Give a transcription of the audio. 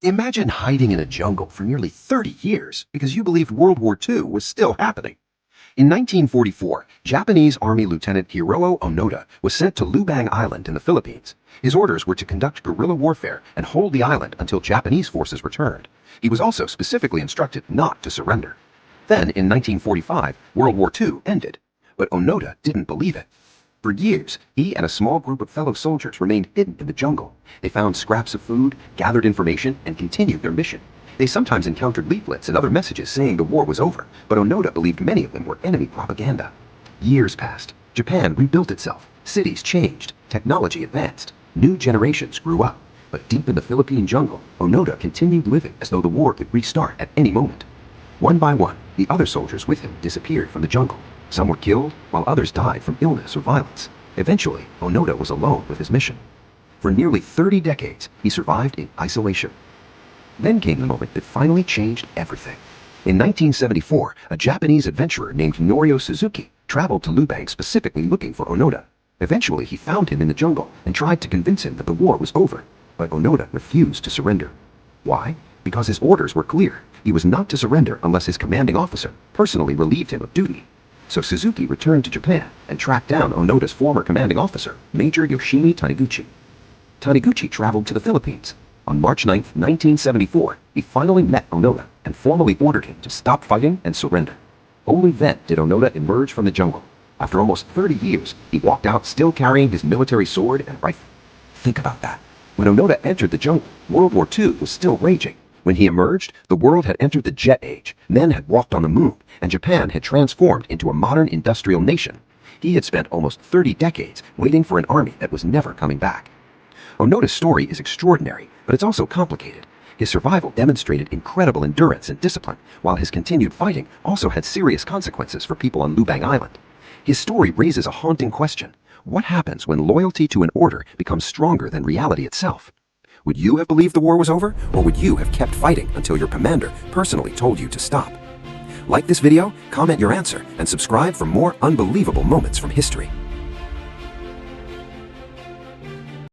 Imagine hiding in a jungle for nearly 30 years because you believed World War II was still happening. In 1944, Japanese Army Lieutenant Hiroo Onoda was sent to Lubang Island in the Philippines. His orders were to conduct guerrilla warfare and hold the island until Japanese forces returned. He was also specifically instructed not to surrender. Then, in 1945, World War II ended. But Onoda didn't believe it. For years, he and a small group of fellow soldiers remained hidden in the jungle. They found scraps of food, gathered information, and continued their mission. They sometimes encountered leaflets and other messages saying the war was over, but Onoda believed many of them were enemy propaganda. Years passed. Japan rebuilt itself. Cities changed. Technology advanced. New generations grew up. But deep in the Philippine jungle, Onoda continued living as though the war could restart at any moment. One by one, the other soldiers with him disappeared from the jungle. Some were killed, while others died from illness or violence. Eventually, Onoda was alone with his mission. For nearly 30 decades, he survived in isolation. Then came the moment that finally changed everything. In 1974, a Japanese adventurer named Norio Suzuki traveled to Lubang specifically looking for Onoda. Eventually, he found him in the jungle and tried to convince him that the war was over. But Onoda refused to surrender. Why? Because his orders were clear. He was not to surrender unless his commanding officer personally relieved him of duty. So Suzuki returned to Japan and tracked down Onoda's former commanding officer, Major Yoshimi Taniguchi. Taniguchi traveled to the Philippines. On March 9, 1974, he finally met Onoda and formally ordered him to stop fighting and surrender. Only then did Onoda emerge from the jungle. After almost 30 years, he walked out still carrying his military sword and rifle. Think about that. When Onoda entered the jungle, World War II was still raging. When he emerged, the world had entered the jet age, men had walked on the moon, and Japan had transformed into a modern industrial nation. He had spent almost 30 decades waiting for an army that was never coming back. Onoda's story is extraordinary, but it's also complicated. His survival demonstrated incredible endurance and discipline, while his continued fighting also had serious consequences for people on Lubang Island. His story raises a haunting question. What happens when loyalty to an order becomes stronger than reality itself? Would you have believed the war was over, or would you have kept fighting until your commander personally told you to stop? Like this video, comment your answer, and subscribe for more unbelievable moments from history.